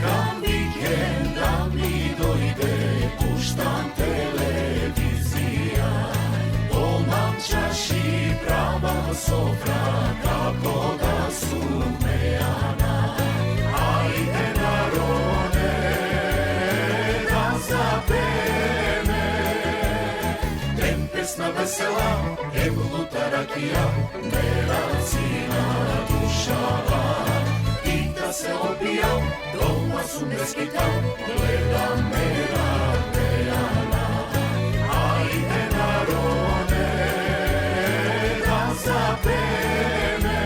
čekam vikend da mi dojde, puštam televizija, polna čaši prava sofra, kako da su mejana. Ajde narode, da zapeme, pesna vesela, luta rakija, meracina dušava. Pita se opija, doma su ne skita, gleda mera pejana. Ajde narode, da zapeme,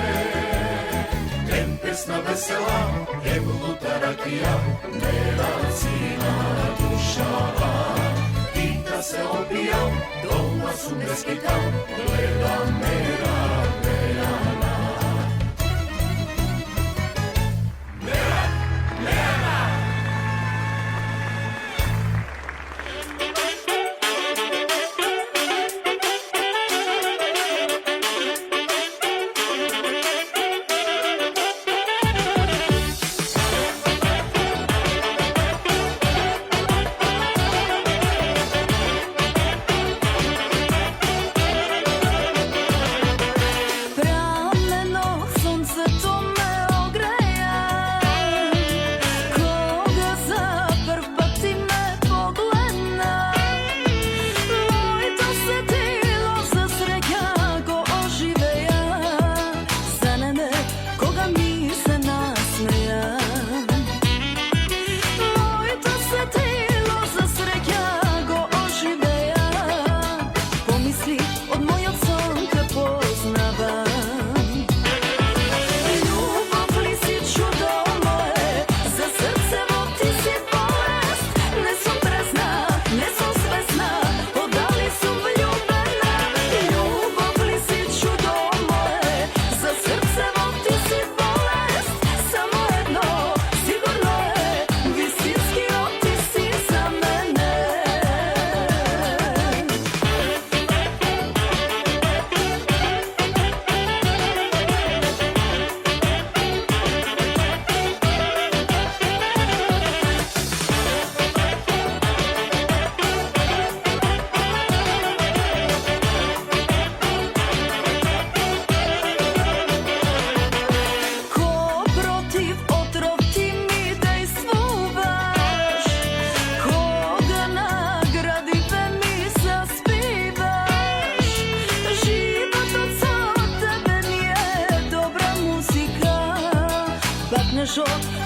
pesna vesela, luta rakija, meracina dušava. Pita se opija, doma su ne skita, gleda mera pejana. Mera pejana.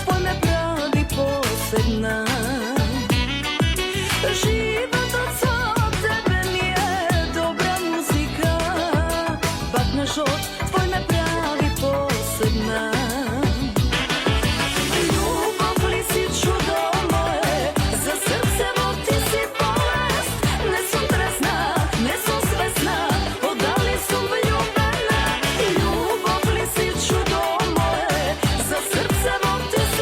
Tvoj me pravi posebna. Život od tebe mi je dobra muzika. Bakne život, tvoj me pravi posebna. Ljubav li si čudo moje, za srce vo ti si bolest. Ne sam tresna, ne sam svesna, odali sam ljubena. Ljubav li si čudo moje, za srce vo ti si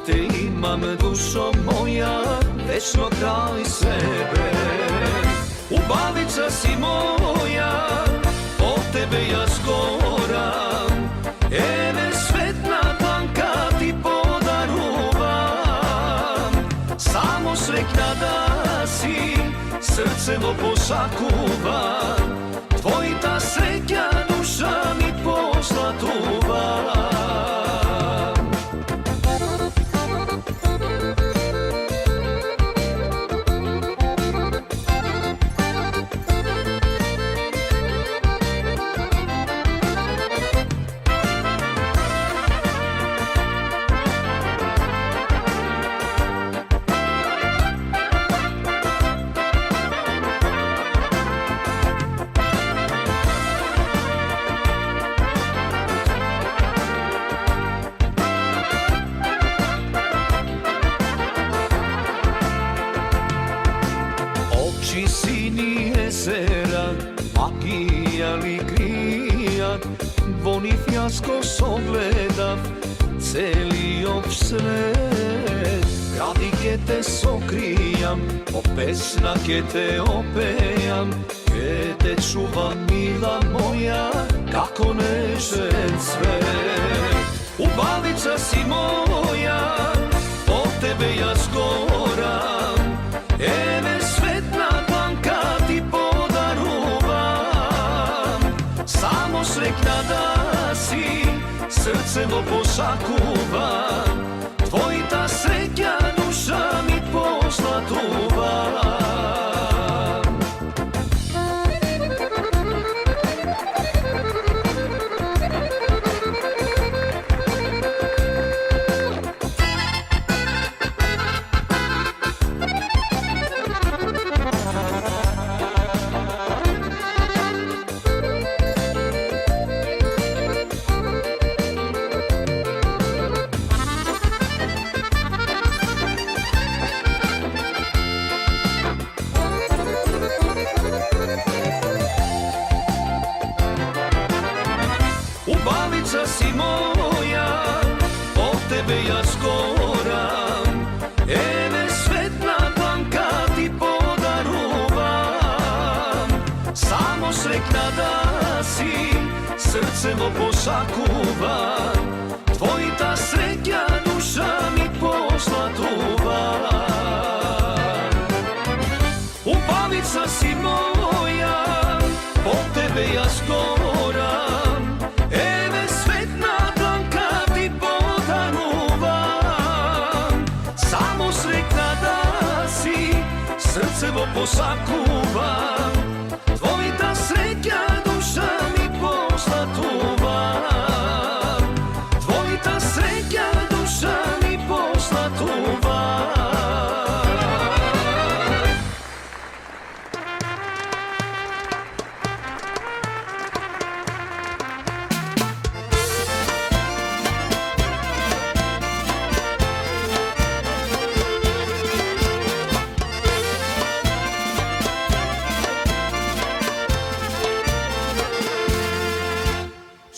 те имam dušo moja, večno kraj sebe. Ubavica si moja, od tebe ja zgoram, ene svetna dlanka ti podaruvam. Samo srećna da si, srcevo posakuvam, tvojita sreća duša mi poslatuva. Oči sini jezera, magija li grijat, voni fijasko sogledav, celio svet. Gradike te sokrijam, o pesnake te opejam, ke te čuvam mila moja, kako nežen cvet. Ubavica si moja, od tebe ja zgoram, ene svetna dlanka ti podaruvam. Samo srećna da si, srcevo posakuvam, tvojita sreća duša mi poslatuva. Ubavica si moja, od tebe ja zgoram, ene svetna dlanka ti podaruvam. Samo srećna da si, srcevo posakuvam, tvojita sreća duša mi poslatuva. Ubavica si moja, od tebe ja zgoram, ene svetna dlanka ti podaruvam. Samo srećna da si, srcevo posakuvam, tvojita sreća duša mi poslatuva. Tvojita sreća duša mi poslatuva.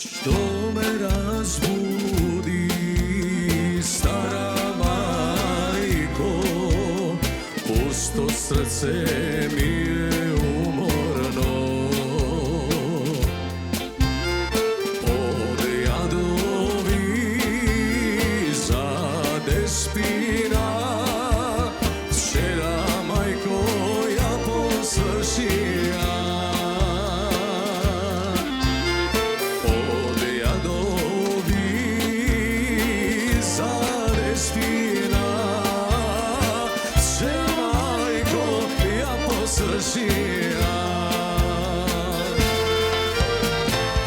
Što me razbudi, stara majko, pusto srce mi je umorno. Od jadovi zade spina, stara majko, ja poslušija.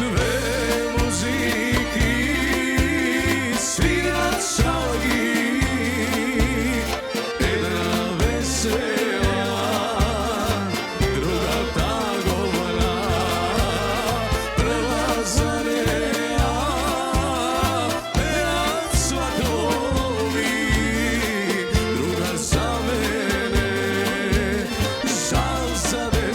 Dve muziki svirat šagi, jedna vesela, druga tagovna, prva zaneja, perat svatovi, druga za mene, žal za mene.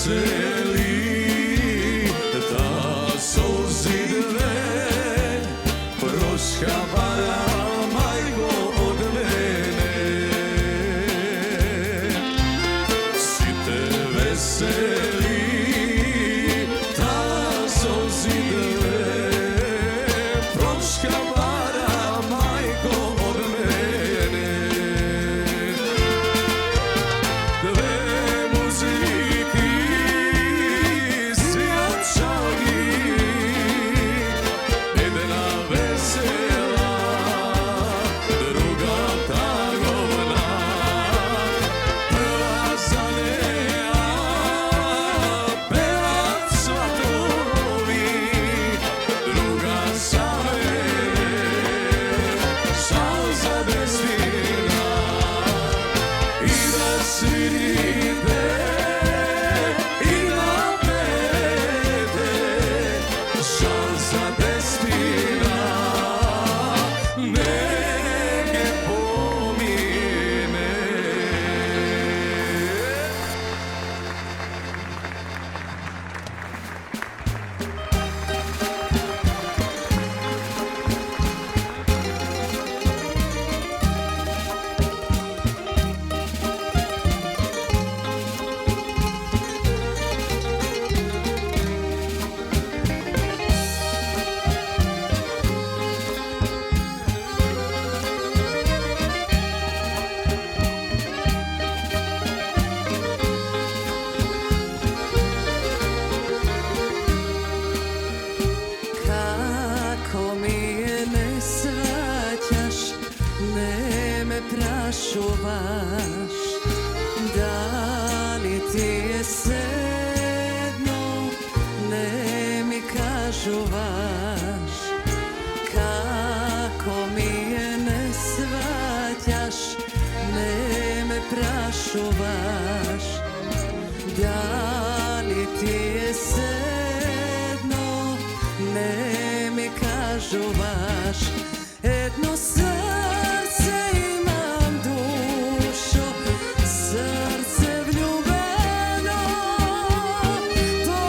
veseli, ta solzi dve proškavara majko od mene. Si te veseli, ta solzi dve proškavara majko od mene. Dve muziki svijačagi, jedna vesela, druga tagovna. Prva zalea, pevac svatovi, druga za mene, šal za destina. I da svirite i napete, šal za destina, neke pomine. Kako mi je ne svaćaš, ne me prašuvaš, da li ti je sedno, ne mi kažuvaš. Kako mi je ne svaćaš, ne me prašuvaš, da li ti je sedno, ne mi kažuvaš. Jedno srce imam, dušo, srce vljubeno, po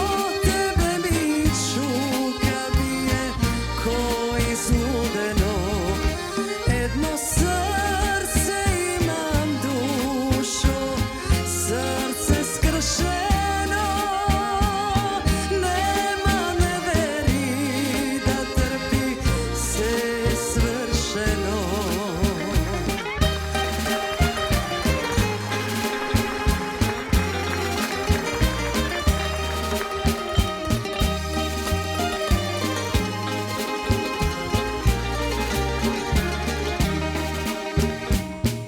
tebe mi čuka bije ko izludeno. Jedno srce imam, dušo, srce skršeno, nema neveri da trpi se svršeno.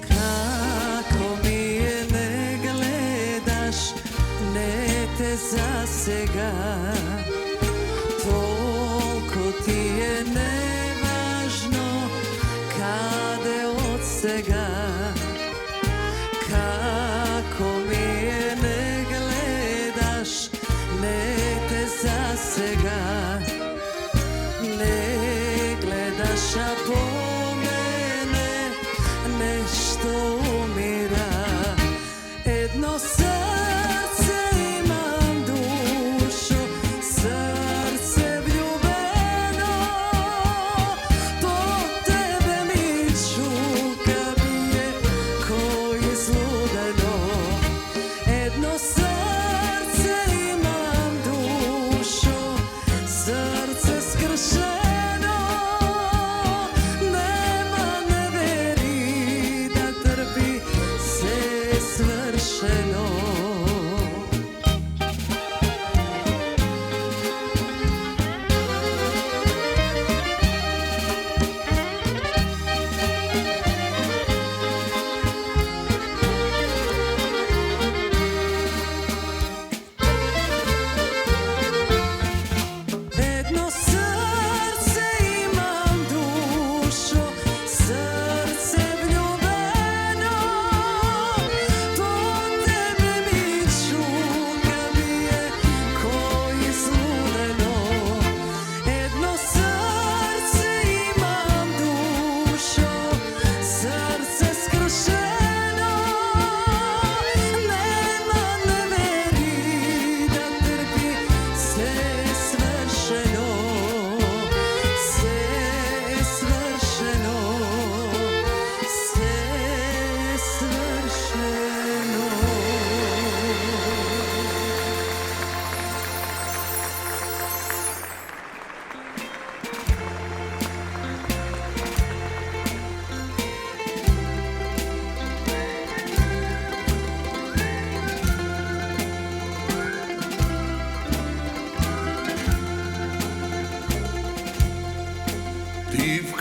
Kako mi je ne gledaš, ne te zasega, toliko ti je nevažno kade od svega. Kako mi je ne gledaš, ne te zasega, ne gledaš, a po mene nešto umira. Jedno srce imam, dušo, srce vljubeno, po tebe mi čuka bije ko izludeno. Jedno srce imam,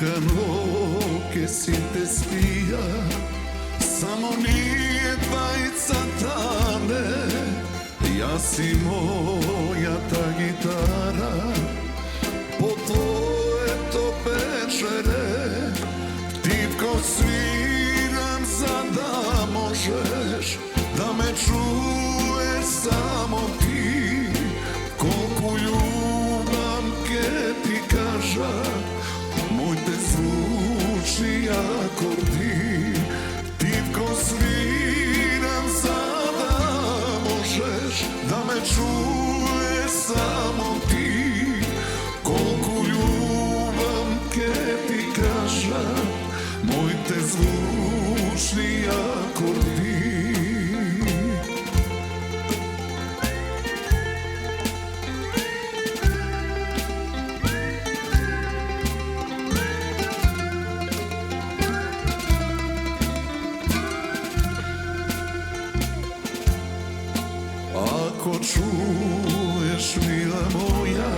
noke si te spija, samo nije dvajica tane. Ja si moja ta gitara, po tvoje to večere, tipko sviram za da možeš da me čuješ samo ti. Koliko ljubam ke ti kaža, moj te zvuči akordi. Tipko sviram za da možeš da me čuješ samo ti. Koliko ljubam ke ti kaža, moj te zvuči akordi. Ako čuješ, mila moja,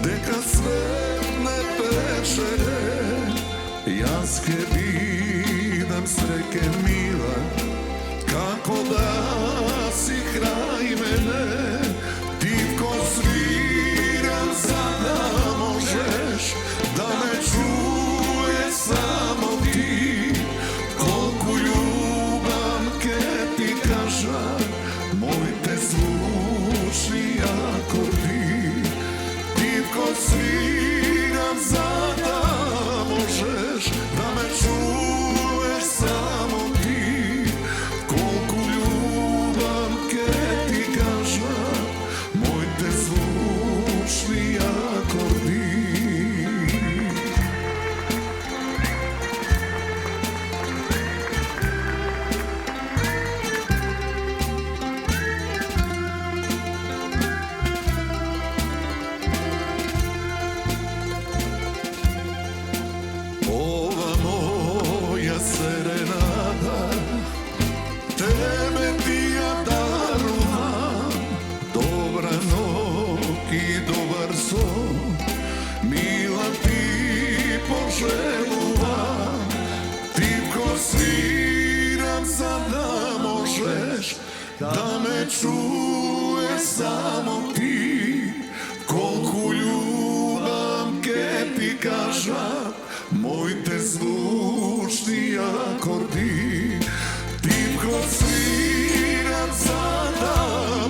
deka sretne večere, jaske vidim sreke mila, kako da si kraj mene. Tipko sviram za da možeš da me čuješ samo ti. Koliko ljubam ke ti kaža, moj te zvuči akordi. Tipko sviram za da možeš da me čuješ samo ti. Koliko ljubam ke ti kaža, moj te zvuči akordi. Ova moja serenada, tebe ti ja darujem. Dobra nok i dobar son, mila ti poželujem. Tipko sviram za da možeš da me čuješ samo ti. Koliko ljubam ke ti kaža, moj te zvučni akordi. Tipko sviram za da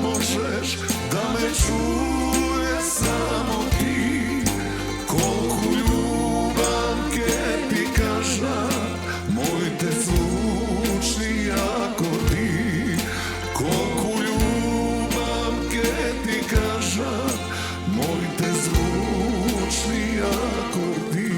možeš da me čuješ samo ti. Koliko ljubam ke ti kaža, moj te zvučni akordi. Koliko ljubam ke ti kaža, moj te zvučni akordi.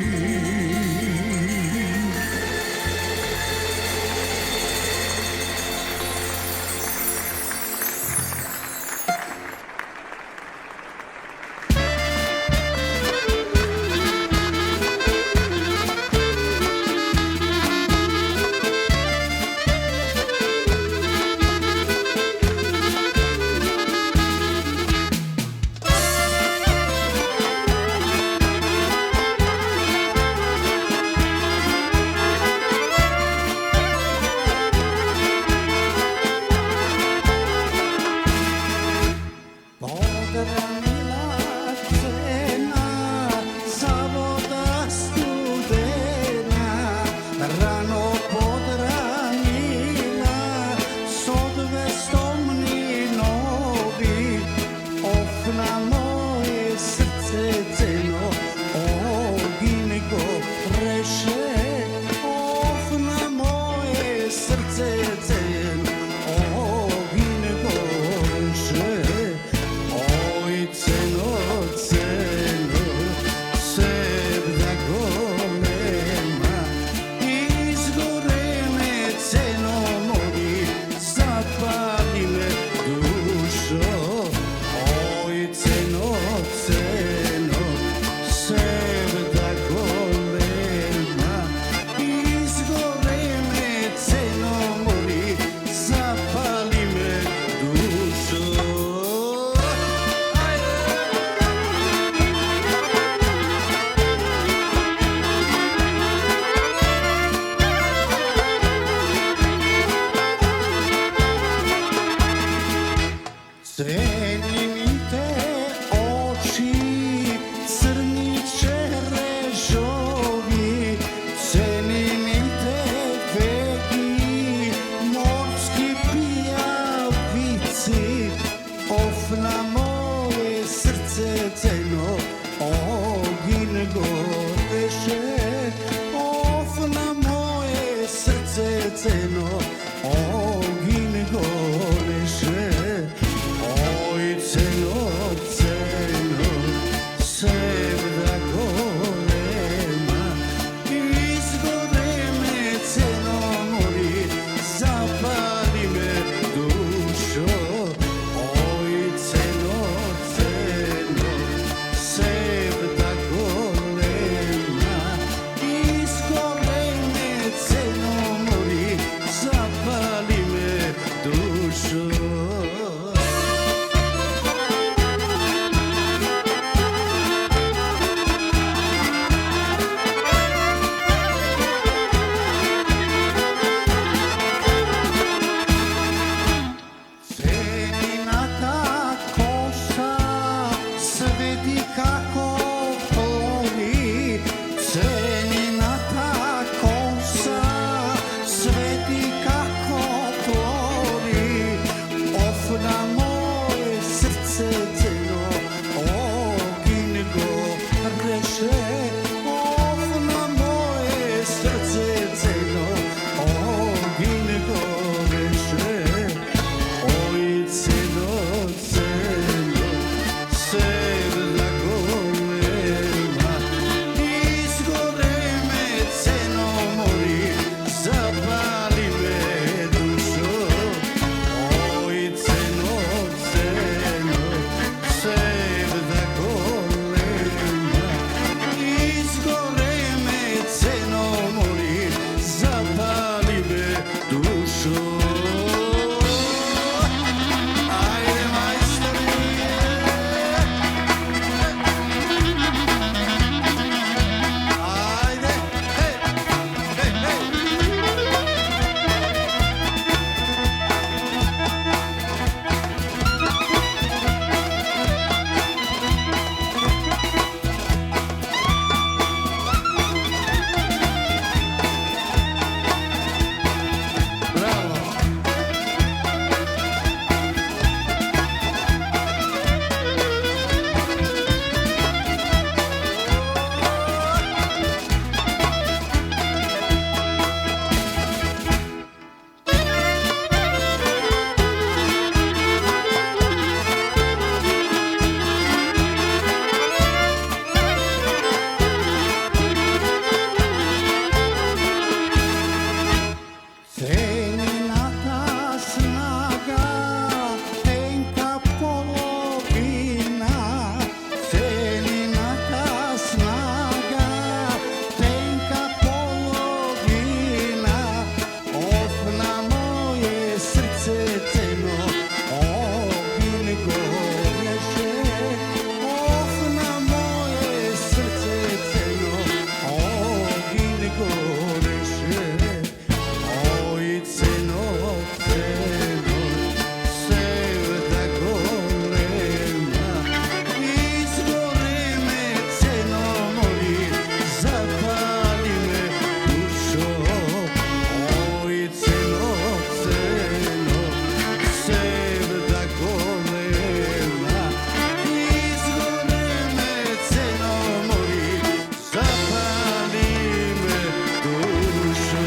Ценините очи, црни черешови, ценините веки, морски пијавици, оф на моје срце цено, огин гореше, оф на моје срце цено, огин гореше. Ој цено, цено, севда голема, изгоре ме цено мори, запали ме душо. Ој цено, цено, севда голема, изгоре ме цено мори, запали ме душо. Ценината коса свети како плови, ценината коса свети како плови, оф на моје срце цено, огин гореше, оф на моје срце цено, огин гореше. Ој цено, цено, севда голема, изгоре ме цено мори, запали ме душо. Ој цено, цено, севда голема, изгоре ме цено мори, запали ме душо. Ајде мајстори, ајде, хеј, хеј, хеј. Браво. Ценината снага тенка половина, ценината снага тенка половина, оф на моје срце цено, огин гореше, оф на моје срце цено, огин гореше. Ој цено, цено, севда голема, изгоре ме цено мори, запали ме душо. Ој цено, цено, севда голема, изгоре ме цено мори, запали ме душо.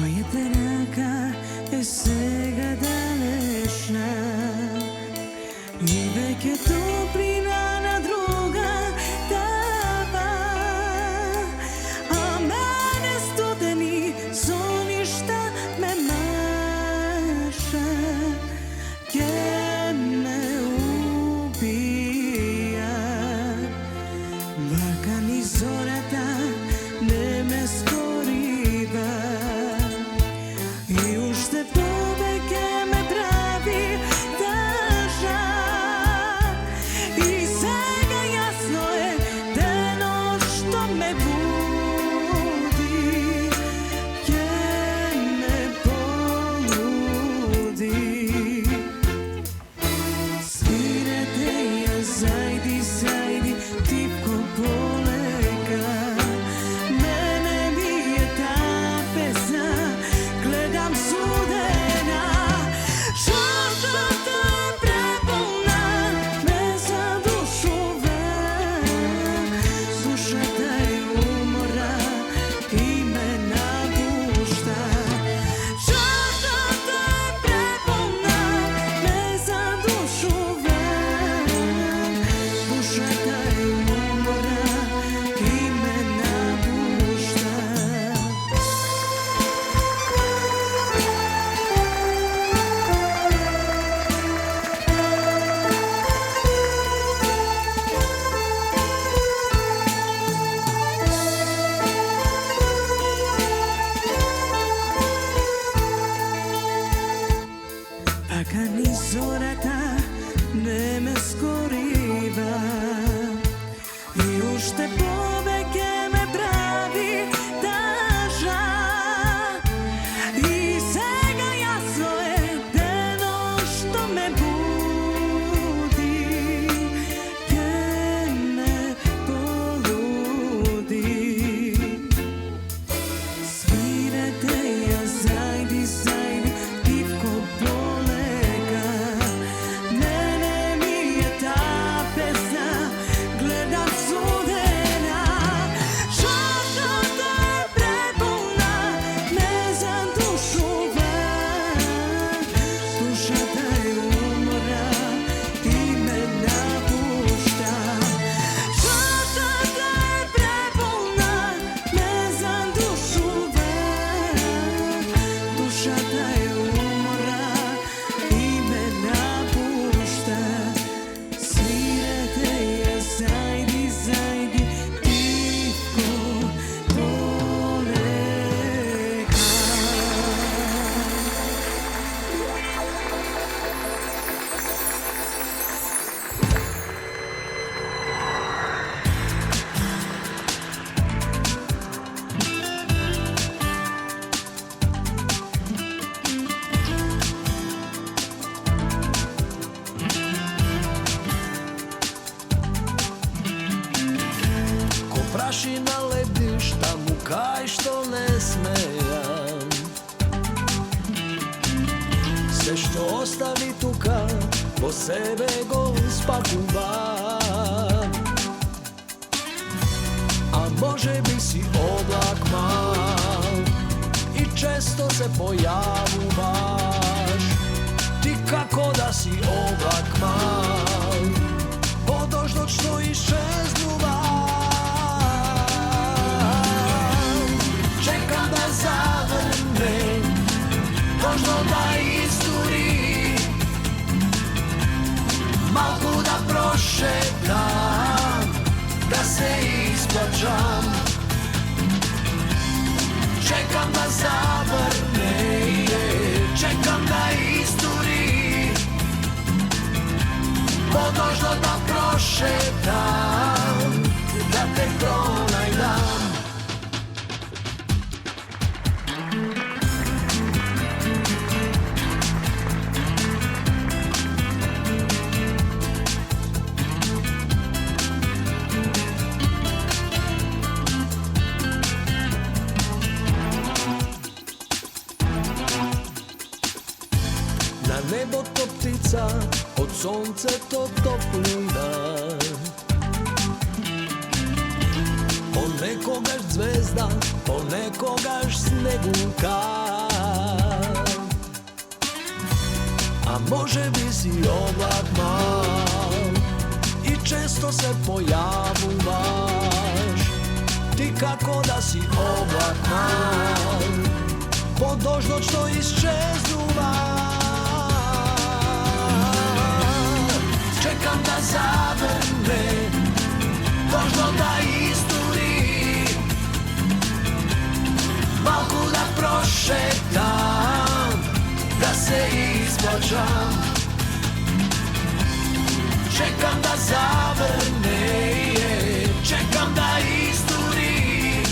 Мојата рака е сега далечна и веќе топлина на друга тава, а мене студени соништа ме маша, ќе ме убија. Вака ни зората kaj što ne smejam. Sve što ostavi tuka, po sebe go spakuvam. A može bi si oblak mal i često se pojavuvaš. Ti kako da si oblak mal, podožno što iščeznuvaš. Čekam da zavrne, možno da isturi, malku da prošetam, da se isplačam. Čekam da zavrne, čekam da isturi, podožno da prošetam, da te pronajdam. Na nebo to ptica, od sonce to toplina. Ponekogaš zvezda, ponekogaš sneguka. A može bi si oblak mal i često se pojavuvaš. Ti kako da si oblak mal, podožno što iščeznuvaš. Čekam da zavrne, možno da isturi, malku da prošetam, da se isplačam. Čekam da zavrne, čekam da isturi,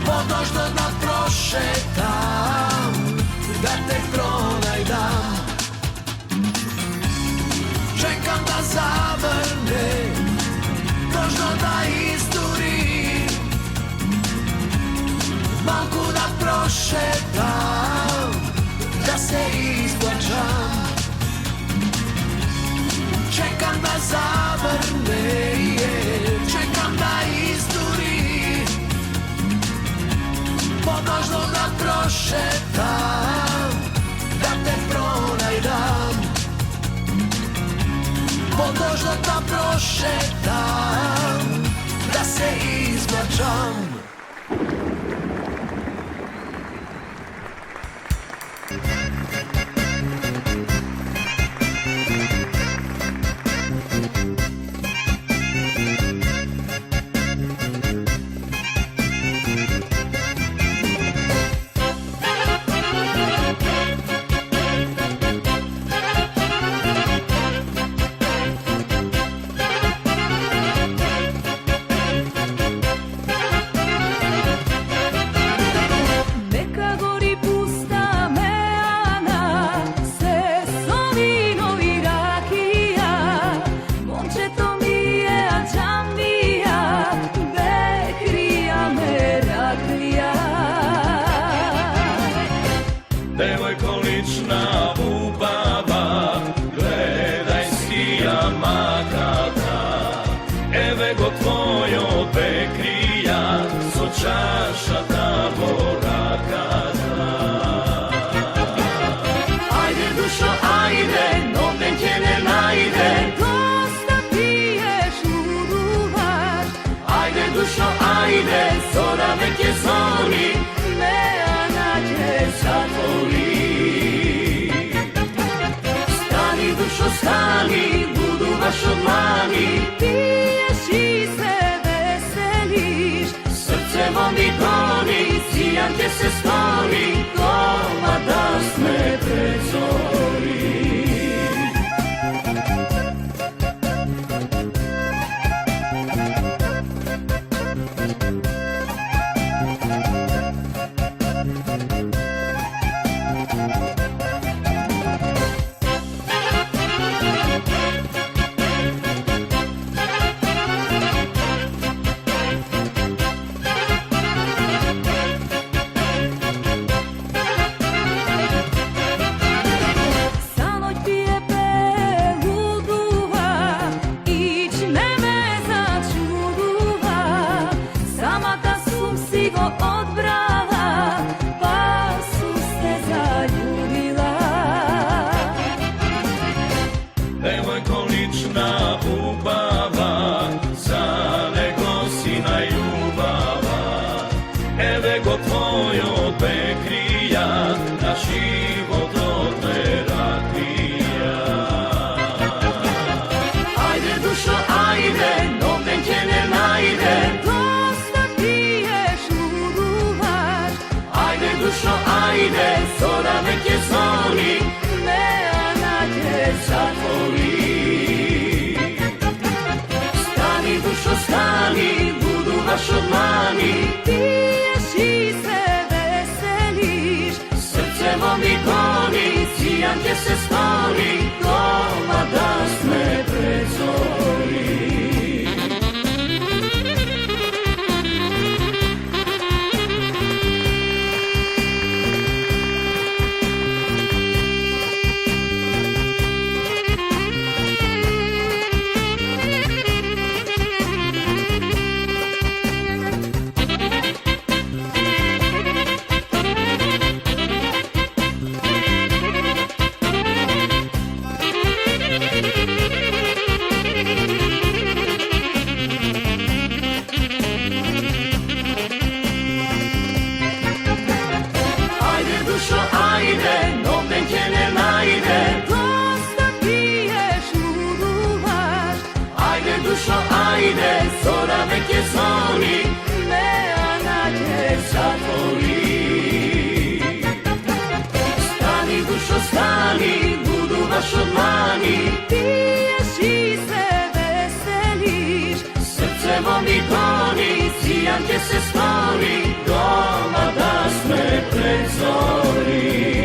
podožno da prošetam, da te pronajdam. Čekam da zavrne, možno da isturi, malku da prošetam, da se isplačam. Čekam da zavrne, čekam da isturi, podožno da prošetam, da te pronajdam. Podožno da prošetam, da se izvlačam. Devojko lična ubava, gledaj sija makata. Eve go tvojo bekrija, so čaša ta borakata. Ajde dušo, ajde, noben te ne najde. Dosta piješ, luduvaš. Ajde dušo, ajde, zora vek je zori, mea nađe zatvori. Stani dušo, stani, luduvaš od mani, piješ i se veseliš. Srce mi goni, sijam te se skloni, doma da sme prezori. него твојот бекрија, на животот терапија. Ајде душо, ајде, нов ден ќе не најде. Доста пиеш, лудуваш. Ајде душо, ајде, зора веќе зори, неа наѓе затвори. Стани душо, стани, лудуваш од мани, пиеш и се веселиш. Срцево ми гони, сијан ќе се стори, дома да сме пред зори. Ајде душо, ајде, нов ден ќе не најде. Доста пиеш, лудуваш. Ајде душо, ајде, зора веќе зори, неа наѓе затвори. Стани душо, стани, лудуваш од мани, пиеш и се веселиш. Срцево ми гони, сијан ќе се стори, дома да сме пред зори.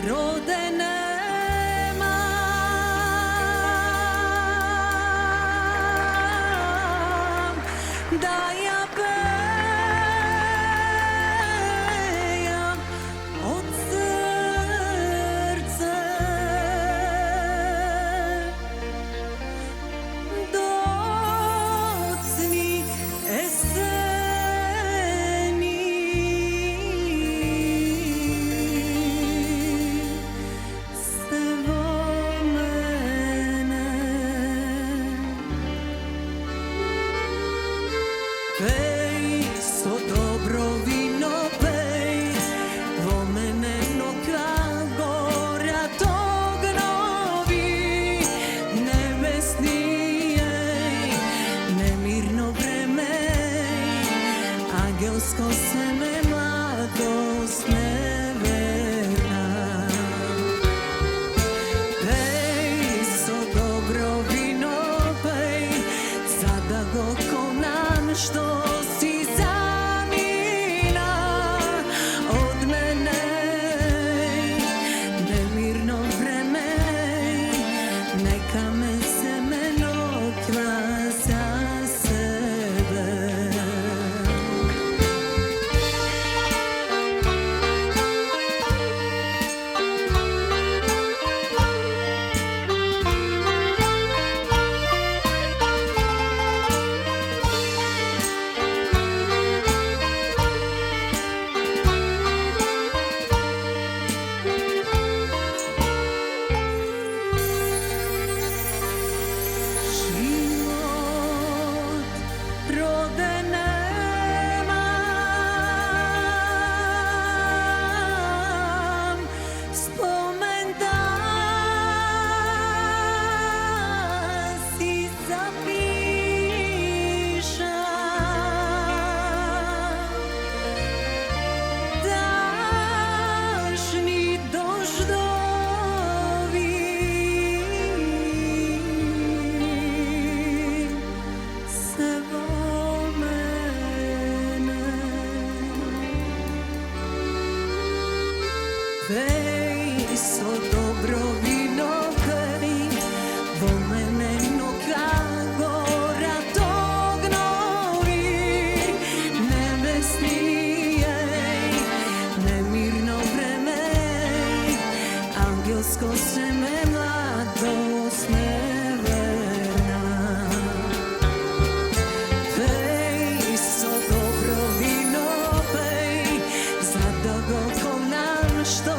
роде немам, да ја пејам од срце. Доцни есени се во мене. Пеј со добро вино, пеј во мене, но како горат огнови небесни, немирно време, ангелско семе, младост неверна. Пеј со добро вино, пеј, за да го конам што си замина од мене. Немирно време, нека ме семено кваса себе. Живот роде немам, спомен да си запишам. Дашни дождови се во мене. Пеј со добро вино, пеј во мене, но како горат огнови небесни, немирно време, ангелско семе, младост неверна. Пеј со добро вино, пеј, за да го конам што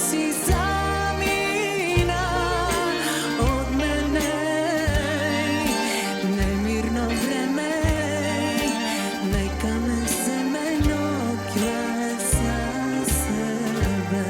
си замина од мене. Немирно време, нека ме семено кваса себе.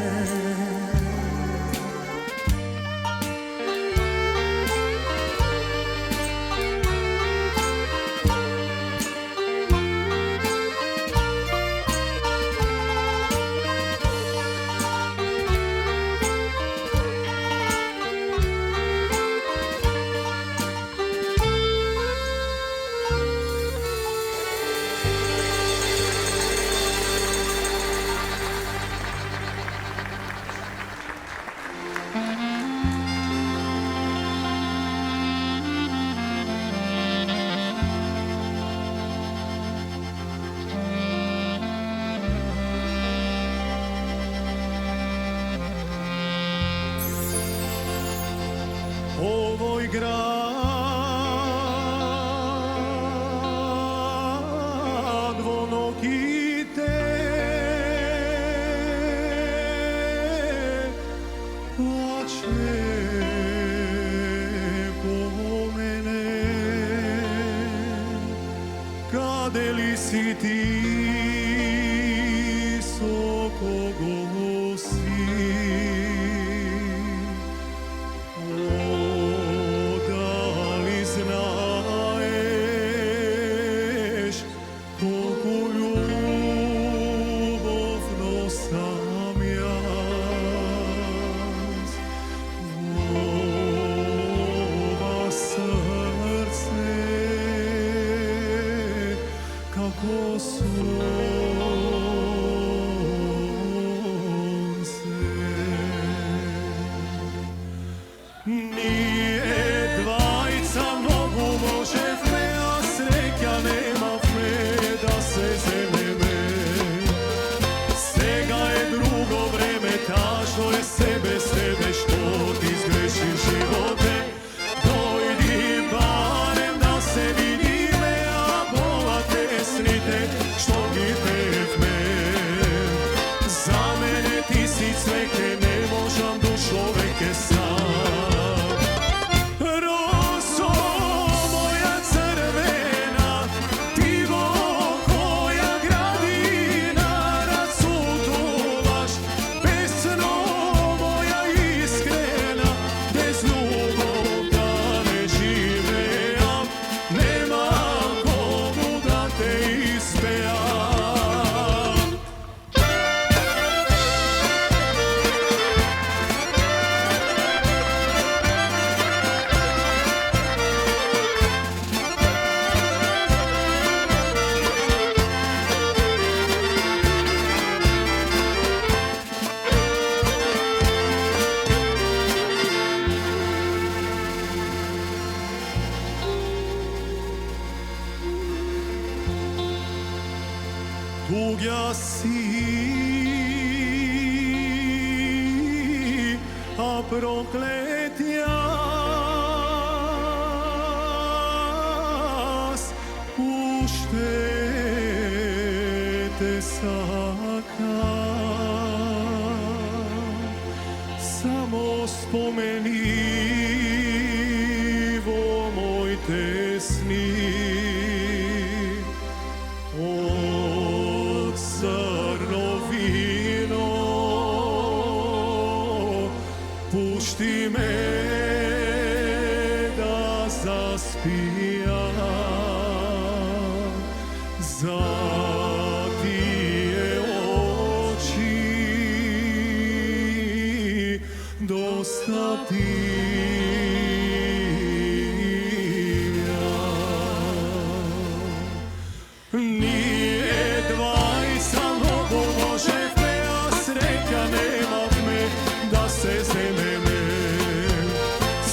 Овој град во ноќите плаче по мене. Каде ли си ти, со кого си? Дали знаеш колку љубовно сам јас во ова срце, како су Ние двајца многу можевме, а среќа немавме да се земеме. Сега е друго време, тажно е себе што ти сгреши животе. Дојди барем да се видиме, а болат песните што ги певме. За мене ти си цвеќе, не можам душо веќе сам. Розо моја црвена, ти во која градина рацутуваш, песно моја искрена, без љубов да не живеам, немам кому да те испеам. Туѓа си, а проклет јас уште те сакам. Само спомени во моите сни од црно вино, пушти ме да заспијам. За тие очи доста ти Ние двајца многу можевме, а среќа немавме да се земеме.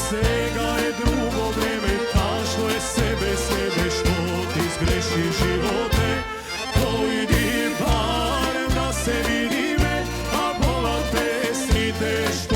Сега е друго време, тажно е себе што ти сгреши животе. Дојди барем да се видиме, а болат песните што